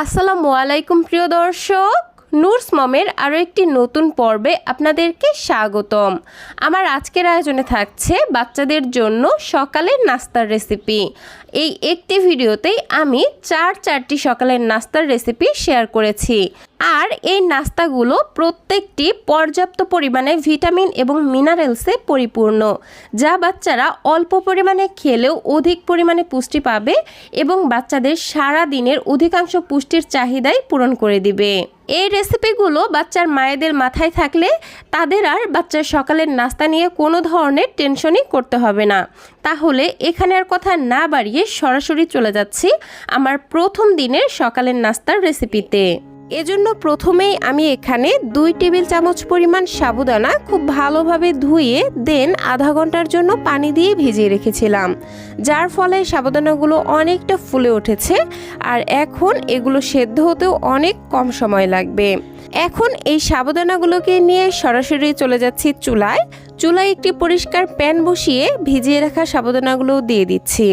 আসসালামু আলাইকুম প্রিয় দর্শক, নুরস মমের আরও একটি নতুন পর্বে আপনাদেরকে স্বাগতম। আমার আজকের আয়োজনে থাকছে বাচ্চাদের জন্য সকালের নাস্তার রেসিপি। এই একটি ভিডিওতেই আমি চারটি সকালের নাস্তার রেসিপি শেয়ার করেছি। আর এই নাস্তাগুলো প্রত্যেকটি পর্যাপ্ত পরিমাণে ভিটামিন এবং মিনারেলসে পরিপূর্ণ, যা বাচ্চারা অল্প পরিমাণে খেলেও অধিক পরিমাণে পুষ্টি পাবে এবং বাচ্চাদের সারা দিনের অধিকাংশ পুষ্টির চাহিদাই পূরণ করে দিবে। এই রেসিপিগুলো বাচ্চার মায়েদের মাথায় থাকলে তাদের আর বাচ্চার সকালের নাস্তা নিয়ে কোনো ধরনের টেনশনই করতে হবে না। তাহলে এখানে আর কথা না বাড়িয়ে সরাসরি চলে যাচ্ছি আমার প্রথম দিনের সকালের নাস্তার রেসিপিতে। এজন্য প্রথমেই আমি এখানে 2 টেবিল চামচ পরিমাণ সাবুদানা খুব ভালোভাবে ধুয়ে দেন আধা ঘন্টার জন্য পানি দিয়ে ভিজিয়ে রেখেছিলাম, যার ফলে সাবুদানাগুলো অনেকটা ফুলে উঠেছে। আর এখন এগুলো সেদ্ধ হতেও অনেক কম সময় লাগবে। এখন এই সাবুদানাগুলোকে নিয়ে সরাসরি চলে যাচ্ছি চুলায় একটি পরিষ্কার প্যান বসিয়ে ভিজিয়ে রাখা সাবুদানাগুলো দিয়ে দিচ্ছি।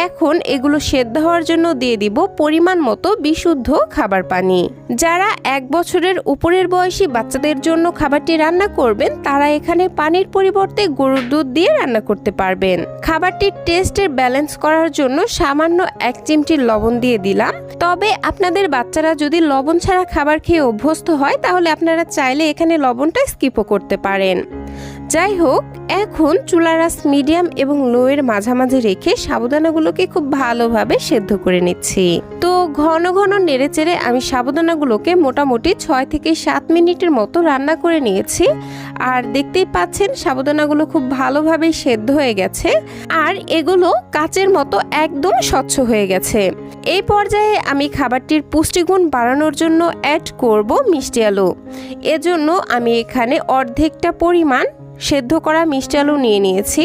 এখন এগুলো সেদ্ধ হওয়ার জন্য দিয়ে দিব পরিমাণ মতো বিশুদ্ধ খাবার পানি। যারা 1 বছরের উপরের বয়সী বাচ্চাদের জন্য খাবারটি রান্না করবেন তারা এখানে পানির পরিবর্তে গরুর দুধ দিয়ে রান্না করতে পারবেন। খাবারটির টেস্টের ব্যালেন্স করার জন্য সামান্য 1 চিমটি লবণ দিয়ে দিলাম। তবে আপনাদের বাচ্চারা যদি লবণ ছাড়া খাবার খেয়ে অভ্যস্ত হয় তাহলে আপনারা চাইলে এখানে লবণটা স্কিপও করতে পারেন। যাই হোক, এখন চুলার আঁচ মিডিয়াম এবং লো এর মাঝামাঝি রেখে সাবুদানাগুলোকে খুব ভালোভাবে সেদ্ধ করে নিচ্ছি। তো ঘন ঘন নেড়েচেড়ে আমি সাবুদানাগুলোকে মোটামুটি 6 থেকে 7 মিনিটের মতো রান্না করে নিয়েছি। আর দেখতেই পাচ্ছেন সাবুদানাগুলো খুব ভালোভাবে সেদ্ধ হয়ে গেছে আর এগুলো কাচের মতো একদম স্বচ্ছ হয়ে গেছে। এই পর্যায়ে আমি খাবারটির পুষ্টিগুণ বাড়ানোর জন্য অ্যাড করব মিষ্টি আলু। এজন্য আমি এখানে অর্ধেকটা পরিমাণ সেদ্ধ করা মিষ্টি আলু নিয়ে নিয়েছি।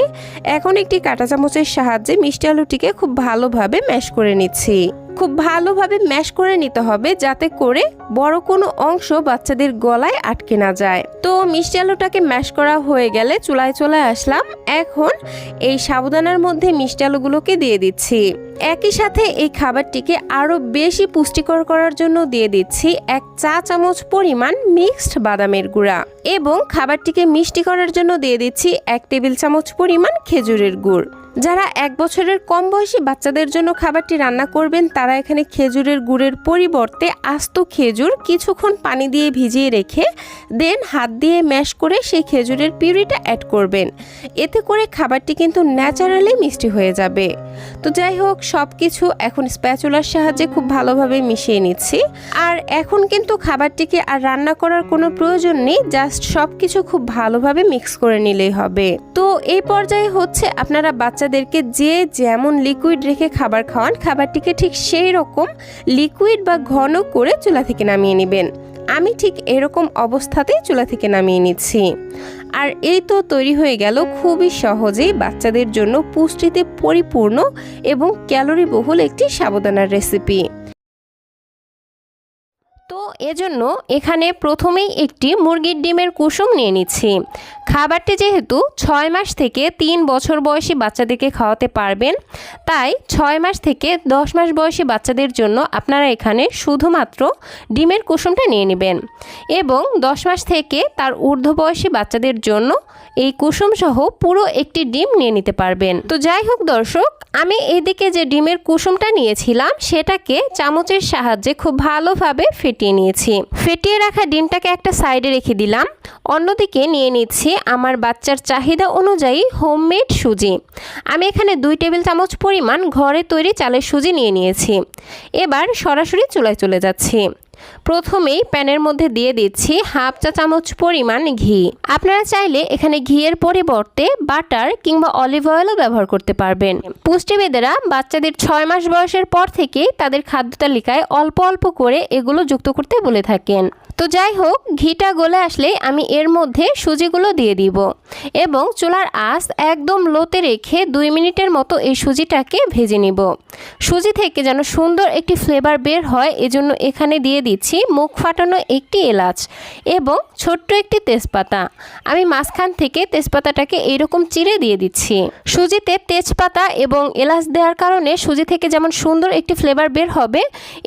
এখন একটি কাঁটা চামচের সাহায্যে মিষ্টি আলুটিকে খুব ভালোভাবে ম্যাশ করে নিচ্ছি। খুব ভালোভাবে ম্যাশ করে নিতে হবে যাতে করে বড় কোনো অংশ বাচ্চাদের গলায় আটকে না যায়। তো মিষ্টি আলুটাকে ম্যাশ করা হয়ে গেলে চুলায় চলে আসলাম। এখন এই সাবুদানার মধ্যে মিষ্টি আলুগুলোকে দিয়ে দিচ্ছি। একই সাথে এই খাবারটিকে আরও বেশি পুষ্টিকর করার জন্য দিয়ে দিচ্ছি 1 চা চামচ পরিমাণ মিক্সড বাদামের গুঁড়া এবং খাবারটিকে মিষ্টি করার জন্য দিয়ে দিচ্ছি 1 টেবিল চামচ পরিমাণ খেজুরের গুড়। যারা 1 বছরের কম বয়সী বাচ্চাদের জন্য খাবারটি রান্না করবেন তারা এখানে খেজুরের গুড়ের পরিবর্তে আস্ত খেজুর কিছুক্ষণ পানি দিয়ে ভিজিয়ে রেখে দেন হাত দিয়ে ম্যাশ করে সেই খেজুরের পিউরিটা অ্যাড করবেন। এতে করে খাবারটি কিন্তু ন্যাচারালি মিষ্টি হয়ে যাবে। তো যাই হোক, সব কিছু এখন স্প্যাচুলার সাহায্যে খুব ভালোভাবে মিশিয়ে নিচ্ছি। আর এখন কিন্তু খাবারটিকে আর রান্না করার কোনো প্রয়োজন নেই, জাস্ট সব কিছু খুব ভালোভাবে মিক্স করে নিলেই হবে। তো এই পর্যায়ে হচ্ছে আপনারা বাচ্চাদেরকে যে যেমন লিকুইড রেখে খাবার খাওয়ান, খাবারটিকে ঠিক সেই রকম লিকুইড বা ঘন করে চুলা থেকে নামিয়ে নেবেন। আমি ঠিক এরকম অবস্থাতেই চুলা থেকে নামিয়ে নিচ্ছি। আর এই তো তৈরি হয়ে গেল খুবই সহজেই বাচ্চাদের জন্য পুষ্টিতে পরিপূর্ণ এবং ক্যালোরি বহুল একটি সাবুদানার রেসিপি। তো এজন্য এখানে প্রথমেই একটি মুরগির ডিমের কুসুম নিয়ে নিচ্ছি। খাবারটি যেহেতু 6 মাস থেকে 3 বছর বয়সী বাচ্চাদেরকে খাওয়াতে পারবেন, তাই 6 মাস থেকে 10 মাস বয়সী বাচ্চাদের জন্য আপনারা এখানে শুধুমাত্র ডিমের কুসুমটা নিয়ে নেবেন এবং 10 মাস থেকে তার ঊর্ধ্ব বয়সী বাচ্চাদের জন্য এই কুসুম সহ পুরো একটি ডিম নিয়ে নিতে পারবেন। তো যাই হোক দর্শক, আমি এইদিকে যে ডিমের কুসুমটা নিয়েছিলাম সেটাকে চামচের সাহায্যে খুব ভালোভাবে ফেটিয়ে নিয়েছি। ফেটিয়ে রাখা ডিমটাকে একটা সাইডে রেখে দিলাম। অন্যদিকে নিয়ে নিচ্ছি আমার বাচ্চার চাহিদা অনুযায়ী হোমমেড সুজি। আমি এখানে 2 টেবিল চামচ পরিমাণ ঘরে তৈরি চালের সুজি নিয়ে নিয়েছি। এবার সরাসরি চুলায় চলে যাচ্ছি। প্রথমেই প্যানের মধ্যে দিয়ে দিচ্ছি 1/2 চা চামচ পরিমাণ ঘি। আপনারা চাইলে এখানে ঘিয়ের পরিবর্তে বাটার কিংবা অলিভ অয়েলও ব্যবহার করতে পারবেন। পুষ্টিবিদেরা বাচ্চাদের 6 মাস বয়সের পর থেকেই তাদের খাদ্য তালিকায় অল্প অল্প করে এগুলো যুক্ত করতে বলে থাকেন। তো যাই হোক, ঘিটা গলে আসলে আমি এর মধ্যে সুজিগুলো দিয়ে দিব এবং চুলার আঁচ একদম লোতে রেখে 2 মিনিটের মতো এই সুজিটাকে ভেজে নিব। সুজি থেকে যেন সুন্দর একটি ফ্লেভার বের হয়, এজন্য এখানে দিয়ে দিচ্ছি মুখ ফাটানো একটি এলাচ এবং ছোট্ট একটি তেজপাতা। আমি মাঝখান থেকে তেজপাতাটাকে এইরকম চিড়ে দিয়ে দিচ্ছি। সুজিতে তেজপাতা এবং এলাচ দেওয়ার কারণে সুজি থেকে যেমন সুন্দর একটি ফ্লেভার বের হবে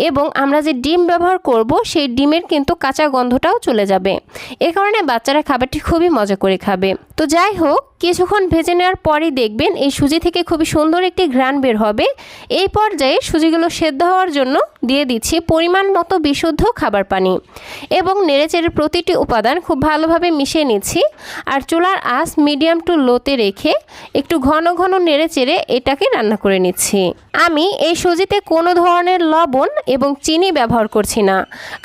এবং আমরা যে ডিম ব্যবহার করব সেই ডিমের কিন্তু কাঁচা গন্ধটাও চলে যাবে। এ কারণে বাচ্চারা খাবারটি খুবই মজা করে খাবে। তো যাই হোক, কিছুক্ষণ ভেজে নেওয়ার পরই দেখবেন এই সুজি থেকে খুবই সুন্দর একটি ঘ্রাণ বের হবে। এই পর্যায়ে সুজিগুলো সেদ্ধ হওয়ার জন্য দিয়ে দিচ্ছি পরিমাণ মতো বিশুদ্ধ খাবার পানি এবং নেড়েচেড়ে প্রতিটি উপাদান খুব ভালোভাবে মিশিয়ে নিচ্ছি। আর চুলার আঁচ মিডিয়াম টু লোতে রেখে একটু ঘন ঘন নেড়েচেড়ে এটাকে রান্না করে নিচ্ছি। আমি এই সুজিতে কোনো ধরনের লবণ এবং চিনি ব্যবহার করছি না,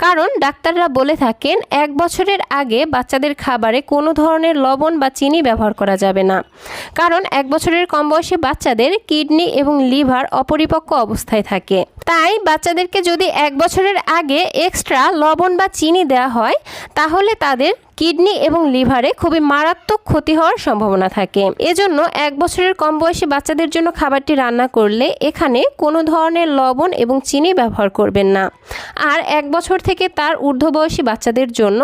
কারণ ডাক্তাররা বলে থাকেন 1 বছরের আগে বাচ্চাদের খাবারে কোনো ধরনের লবণ বা চিনি ব্যবহার করা যাবে না, কারণ 1 বছরের কম বয়সী বাচ্চাদের কিডনি এবং লিভার অপরিপক্ক অবস্থায় থাকে। তাই বাচ্চাদেরকে যদি 1 বছরের আগে এক্সট্রা লবণ বা চিনি দেওয়া হয় তাহলে তাদের কিডনি এবং লিভারে খুবই মারাত্মক ক্ষতি হওয়ার সম্ভাবনা থাকে। এজন্য 1 বছরের কম বয়সী বাচ্চাদের জন্য খাবারটি রান্না করলে এখানে কোনো ধরনের লবণ এবং চিনি ব্যবহার করবেন না। আর 1 বছর থেকে তার ঊর্ধ্ব বয়সী বাচ্চাদের জন্য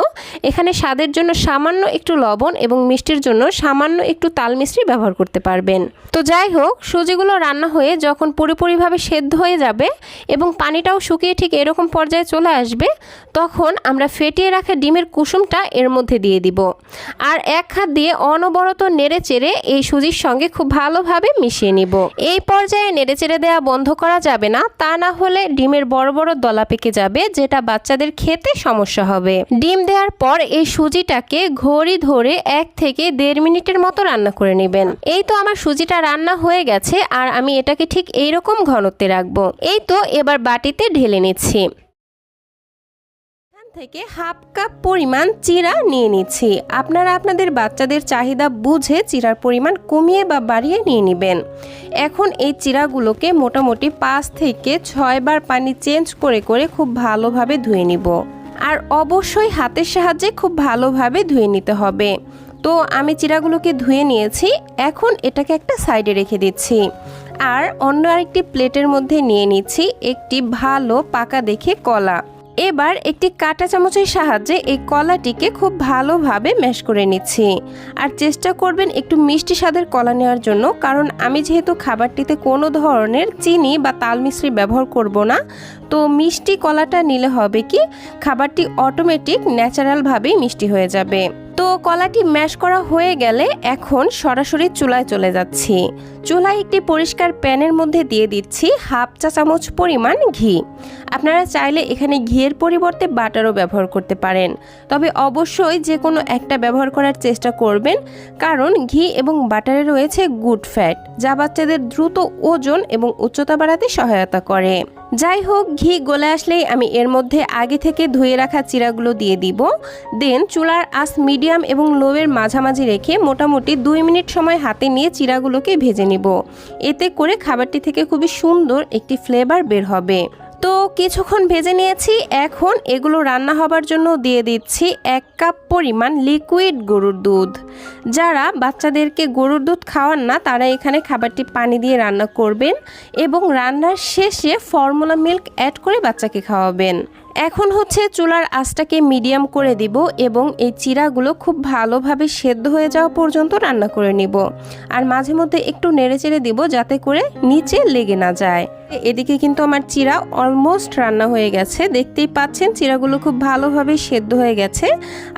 এখানে স্বাদের জন্য সামান্য একটু লবণ এবং মিষ্টির জন্য সামান্য একটু তাল মিশ্রি ব্যবহার করতে পারবেন। তো যাই হোক, সুজিগুলো রান্না হয়ে যখন পুরোপুরিভাবে সেদ্ধ হয়ে যাবে এবং পানিটাও শুকিয়ে ঠিক এরকম পর্যায়ে চলে আসবে, তখন আমরা ফেটিয়ে রাখা ডিমের কুসুমটা এর মধ্যে দিয়ে দিব। আর এক হাত দিয়ে অনবরত নেড়েচেড়ে এই সুজির সঙ্গে খুব ভালোভাবে মিশিয়ে নিব। এই পর্যায়ে নেড়েচেড়ে দেওয়া বন্ধ করা যাবে না, তা না হলে ডিমের বড় বড় দলা পেকে যাবে, যেটা বাচ্চাদের খেতে সমস্যা হবে। ডিম দেওয়ার পর এই সুজিটাকে ঘড়ি ধরে 1 থেকে 1.5 মিনিটের মতো রান্না করে নেবেন। এই তো আমার সুজিটা রান্না হয়ে গেছে আর আমি এটাকে ঠিক এইরকম ঘনত্বে রাখবো। এই তো এবার বাটিতে ঢেলে নিচ্ছি। থেকে 1/2 কাপ পরিমাণ চিরা নিয়ে নিচ্ছি। আপনারা আপনাদের বাচ্চাদের চাহিদা বুঝে চিরার পরিমাণ কমিয়ে বা বাড়িয়ে নিয়ে নেবেন। এখন এই চিরাগুলোকে মোটামুটি 5 থেকে 6 বার পানি চেঞ্জ করে করে খুব ভালোভাবে ধুয়ে নিব। আর অবশ্যই হাতের সাহায্যে খুব ভালোভাবে ধুয়ে নিতে হবে। তো আমি চিরাগুলোকে ধুয়ে নিয়েছি, এখন এটাকে একটা সাইডে রেখে দিচ্ছি। আর অন্য আরেকটি প্লেটের মধ্যে নিয়ে নিচ্ছি একটি ভালো পাকা দেখে কলা। এবার একটি কাঁটা চামচের সাহায্যে এই কলাটিকে খুব ভালোভাবে ম্যাশ করে নিচ্ছি। আর চেষ্টা করবেন একটু মিষ্টি স্বাদের কলা নেওয়ার জন্য, কারণ আমি যেহেতু খাবারটিতে কোনো ধরনের চিনি বা তাল মিশ্রি ব্যবহার করব না, তো মিষ্টি কলাটা নিলে হবে কি খাবারটি অটোমেটিক ন্যাচারালভাবেই মিষ্টি হয়ে যাবে। তো কলাটি ম্যাশ করা হয়ে গেলে এখন সরাসরি চুলায় চলে যাচ্ছি। চুলায় একটি পরিষ্কার প্যানের মধ্যে দিয়ে দিচ্ছি 1/2 চা চামচ পরিমাণ ঘি। আপনারা চাইলে এখানে ঘিয়ের পরিবর্তে বাটারও ব্যবহার করতে পারেন, তবে অবশ্যই যে কোনো একটা ব্যবহার করার চেষ্টা করবেন, কারণ ঘি এবং বাটারে রয়েছে গুড ফ্যাট, যা বাচ্চাদের দ্রুত ওজন এবং উচ্চতা বাড়াতে সহায়তা করে। যাই হোক, ঘি গলে আসলেই আমি এর মধ্যে আগে থেকে ধুয়ে রাখা চিরাগুলো দিয়ে দিব। দেন চুলার আঁচ মিডিয়াম এবং লোয়ের মাঝামাঝি রেখে মোটামুটি 2 মিনিট সময় হাতে নিয়ে চিরাগুলোকে ভেজে নিব। এতে করে খাবারটি থেকে খুবই সুন্দর একটি ফ্লেভার বের হবে। তো কিছুক্ষণ ভেজে নিয়েছি, এখন এগুলো রান্না হবার জন্য দিয়ে দিচ্ছি 1 কাপ পরিমাণ লিকুইড গরুর দুধ। যারা বাচ্চাদেরকে গরুর দুধ খাওয়ান না তারা এখানে খাবারটি পানি দিয়ে রান্না করবেন এবং রান্নার শেষে ফর্মুলা মিল্ক অ্যাড করে বাচ্চাকে খাওয়াবেন। এখন হচ্ছে চুলার আঁচটাকে মিডিয়াম করে দিব এবং এই চিরাগুলো খুব ভালোভাবে সেদ্ধ হয়ে যাওয়া পর্যন্ত রান্না করে নিব। আর মাঝে মধ্যে একটু নেড়েচেড়ে দিব যাতে করে নিচে লেগে না যায়। এদিকে কিন্তু আমার চিরা অলমোস্ট রান্না হয়ে গেছে, দেখতেই পাচ্ছেন চিরাগুলো খুব ভালোভাবে সেদ্ধ হয়ে গেছে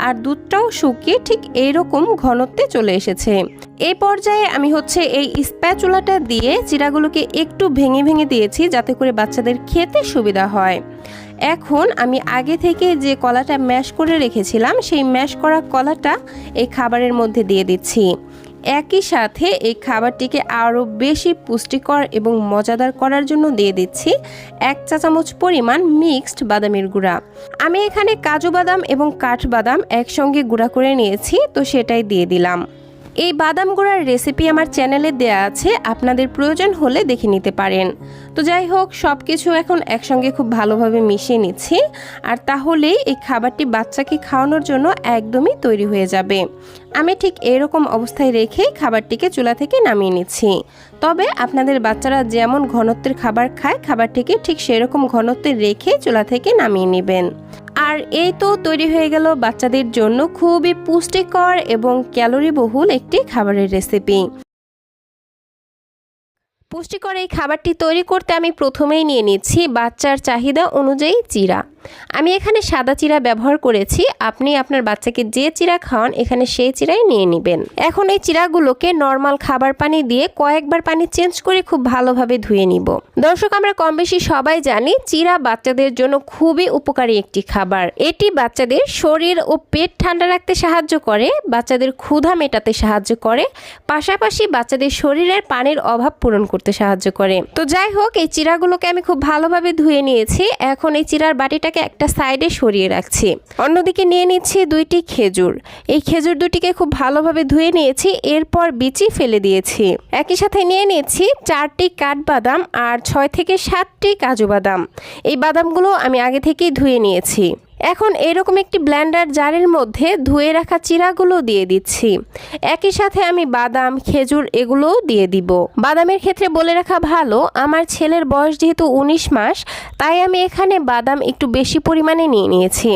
আর দুধটাও শুকিয়ে ঠিক এইরকম ঘনত্বে চলে এসেছে। এই পর্যায়ে আমি হচ্ছে এই স্প্যাচুলাটা দিয়ে চিরাগুলোকে একটু ভেঙে ভেঙে দিয়েছি যাতে করে বাচ্চাদের খেতে সুবিধা হয়। এখন আমি আগে থেকে যে কলাটা ম্যাশ করে রেখেছিলাম সেই ম্যাশ করা কলাটা এই খাবারের মধ্যে দিয়ে দিচ্ছি। একই সাথে এই খাবারটিকে আরও বেশি পুষ্টিকর এবং মজাদার করার জন্য দিয়ে দিচ্ছি 1 চা চামচ পরিমাণ মিক্সড বাদামের গুঁড়া। আমি এখানে কাজু বাদাম এবং কাঠবাদাম একসঙ্গে গুঁড়া করে নিয়েছি, তো সেটাই দিয়ে দিলাম। এই বাদাম গুঁড়ার রেসিপি আমার চ্যানেলে দেয়া আছে, আপনাদের প্রয়োজন হলে দেখে নিতে পারেন। তো যাই হোক, সব কিছু এখন একসঙ্গে খুব ভালোভাবে মিশিয়ে নিচ্ছি, আর তাহলেই এই খাবারটি বাচ্চাকে খাওয়ানোর জন্য একদমই তৈরি হয়ে যাবে। আমি ঠিক এরকম অবস্থায় রেখেই খাবারটিকে চুলা থেকে নামিয়ে নিচ্ছি। তবে আপনাদের বাচ্চারা যেমন ঘনত্বের খাবার খায়, খাবারটিকে ঠিক সেরকম ঘনত্বের রেখে চুলা থেকে নামিয়ে নেবেন। আর এই তো তৈরি হয়ে গেল বাচ্চাদের জন্য খুবই পুষ্টিকর এবং ক্যালোরিবহুল একটি খাবারের রেসিপি। পুষ্টিকর এই খাবারটি তৈরি করতে আমি প্রথমেই নিয়ে নিচ্ছি বাচ্চার চাহিদা অনুযায়ী চিরা। আমি এখানে সাদা চিরা ব্যবহার করেছি, আপনি আপনার বাচ্চাকে যে চিরা খাওয়ান এখানে সেই চিরাই নিয়ে নেবেন। এখন এই চিরাগুলোকে নর্মাল খাবার পানি দিয়ে কয়েকবার পানি চেঞ্জ করে খুব ভালোভাবে ধুয়ে নিব। দর্শক, আমরা কম বেশি সবাই জানি চিরা বাচ্চাদের জন্য খুবই উপকারী একটি খাবার। এটি বাচ্চাদের শরীর ও পেট ঠান্ডা রাখতে সাহায্য করে, বাচ্চাদের ক্ষুধা মেটাতে সাহায্য করে, পাশাপাশি বাচ্চাদের শরীরের পানির অভাব পূরণ করতে সাহায্য করে। তো যাই হোক, এই চিরাগুলোকে আমি খুব ভালোভাবে ধুয়ে নিয়েছি। এখন এই চিরার বাটিটাকে একটা সাইডে সরিয়ে রাখছি। অন্যদিকে নিয়ে নিচ্ছি 2টি খেজুর। এই খেজুর দুটিকে খুব ভালোভাবে ধুয়ে নিয়েছি, এরপর বিচি ফেলে দিয়েছি। একই সাথে নিয়ে নিচ্ছি 4টি কাঠবাদাম আর 6 থেকে 7টি কাজু বাদাম। এই বাদামগুলো আমি আগে থেকেই ধুয়ে নিয়েছি। এখন এরকম একটি ব্লেন্ডার জারের মধ্যে ধুয়ে রাখা চিরাগুলো দিয়ে দিচ্ছি। একই সাথে আমি বাদাম, খেজুর এগুলোও দিয়ে দিব। বাদামের ক্ষেত্রে বলে রাখা ভালো, আমার ছেলের বয়স যেহেতু 19 মাস, তাই আমি এখানে বাদাম একটু বেশি পরিমাণে নিয়ে নিয়েছি।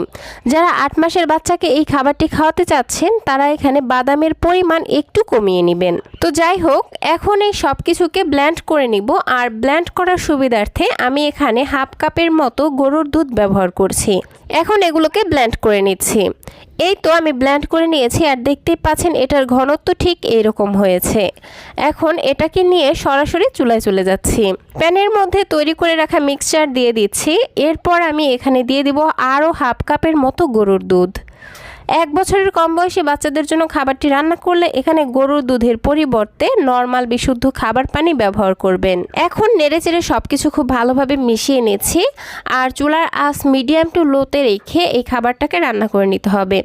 যারা 8 মাসের বাচ্চাকে এই খাবারটি খাওয়াতে চাচ্ছেন তারা এখানে বাদামের পরিমাণ একটু কমিয়ে নেবেন। তো যাই হোক, এখন এই সব কিছুকে ব্লেন্ড করে নিব। আর ব্লেন্ড করার সুবিধার্থে আমি এখানে হাফ কাপের মতো গরুর দুধ ব্যবহার করছি। এখন এগুলোকে ব্লেন্ড করে নিচ্ছি। এই তো আমি ব্লেন্ড করে নিয়েছি, আর দেখতেই পাচ্ছেন এটার ঘনত্ব ঠিক এরকম হয়েছে। এখন এটাকে নিয়ে সরাসরি চুলায় চলে যাচ্ছি। প্যানের মধ্যে তৈরি করে রাখা মিক্সচার দিয়ে দিচ্ছি। এরপর আমি এখানে দিয়ে দিব আরও হাফ কাপের মতো গরুর দুধ। 1 বছরের কম বয়সী বাচ্চাদের জন্য খাবারটি রান্না করলে এখানে গরুর দুধের পরিবর্তে নর্মাল বিশুদ্ধ খাবার পানি ব্যবহার করবেন। এখন নেড়েচেড়ে সব কিছু খুব ভালোভাবে মিশিয়ে নিচ্ছি, আর চুলার আঁচ মিডিয়াম টু লোতে রেখে এই খাবারটাকে রান্না করে নিতে হবে।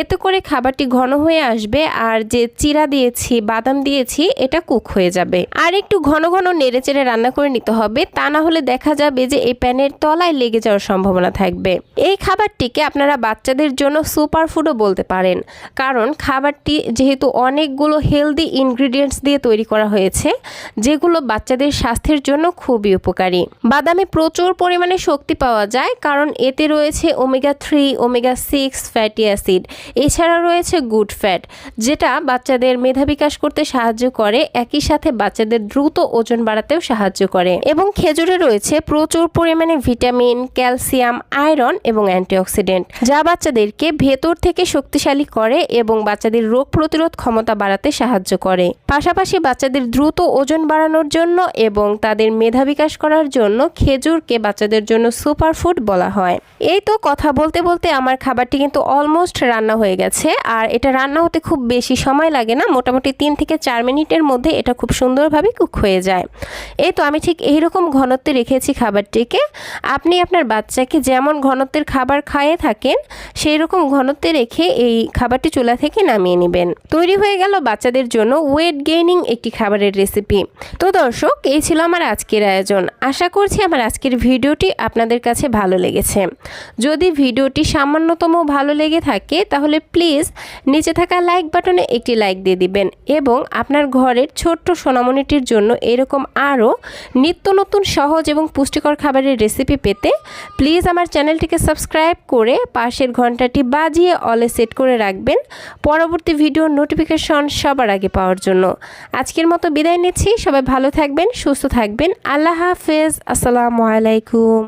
এতে করে খাবারটি ঘন হয়ে আসবে, আর যে চিরা দিয়েছি, বাদাম দিয়েছি, এটা কুক হয়ে যাবে। আর একটু ঘন ঘন নেড়েচেড়ে রান্না করে নিতে হবে, তা না হলে দেখা যাবে যে এই প্যানের তলায় লেগে যাওয়ার সম্ভাবনা থাকবে। এই খাবারটিকে আপনারা বাচ্চাদের জন্য সুপার ফুডও বলতে পারেন, কারণ খাবারটি যেহেতু অনেকগুলো হেলদি ইনগ্রিডিয়েন্টস দিয়ে তৈরি করা হয়েছে, যেগুলো বাচ্চাদের স্বাস্থ্যের জন্য খুবই উপকারী। বাদামে প্রচুর পরিমাণে শক্তি পাওয়া যায়, কারণ এতে রয়েছে ওমেগা 3, ওমেগা 6 ফ্যাটি অ্যাসিড। এছাড়া রয়েছে গুড ফ্যাট, যেটা বাচ্চাদের মেধা বিকাশ করতে সাহায্য করে, একই সাথে বাচ্চাদের দ্রুত ওজন বাড়াতেও সাহায্য করে। এবং খেজুরে রয়েছে প্রচুর পরিমাণে ভিটামিন, ক্যালসিয়াম, আয়রন এবং অ্যান্টিঅক্সিডেন্ট, যা বাচ্চাদেরকে ভেতর থেকে শক্তিশালী করে এবং বাচ্চাদের রোগ প্রতিরোধ ক্ষমতা বাড়াতে সাহায্য করে। পাশাপাশি বাচ্চাদের দ্রুত ওজন বাড়ানোর জন্য এবং তাদের মেধা বিকাশ করার জন্য খেজুরকে বাচ্চাদের জন্য সুপার ফুড বলা হয়। এই তো কথা বলতে বলতে আমার খাবারটি কিন্তু অলমোস্ট রান্না হয়ে গেছে, আর এটা রান্না হতে খুব বেশি সময় লাগে না, মোটামুটি 3 থেকে 4 মিনিটের মধ্যে এটা খুব সুন্দরভাবে কুক হয়ে যায়। এই তো আমি ঠিক এইরকম ঘনত্বে রেখেছি খাবারটিকে। আপনি আপনার বাচ্চাকে যেমন ঘনত্বের খাবার খাইয়ে থাকেন সেই রকম ঘনত্বে রেখে এই খাবারটি চুলা থেকে নামিয়ে নেবেন। তৈরি হয়ে গেল বাচ্চাদের জন্য ওয়েট গেইনিং একটি খাবারের রেসিপি। তো দর্শক, এই ছিল আমার আজকের আয়োজন। আশা করছি আমার আজকের ভিডিওটি আপনাদের কাছে ভালো লেগেছে। যদি ভিডিওটি সামান্যতম ভালো লেগে থাকে তাহলে প্লিজ নিচে থাকা লাইক বাটনে একটি লাইক দিয়ে দিবেন, এবং আপনার ঘরের ছোট্ট সোনামণিটির জন্য এরকম আরও নিত্য নতুন সহজ এবং পুষ্টিকর খাবারের রেসিপি পেতে প্লিজ আমার চ্যানেলটিকে সাবস্ক্রাইব করে পাশের ঘন্টাটি বাজিয়ে অলে সেট করে রাখবেন, পরবর্তী ভিডিওর নোটিফিকেশন সবার আগে পাওয়ার জন্য। আজকের মতো বিদায় নিচ্ছি। সবাই ভালো থাকবেন, সুস্থ থাকবেন। আল্লাহ হাফেজ। আসসালামু আলাইকুম।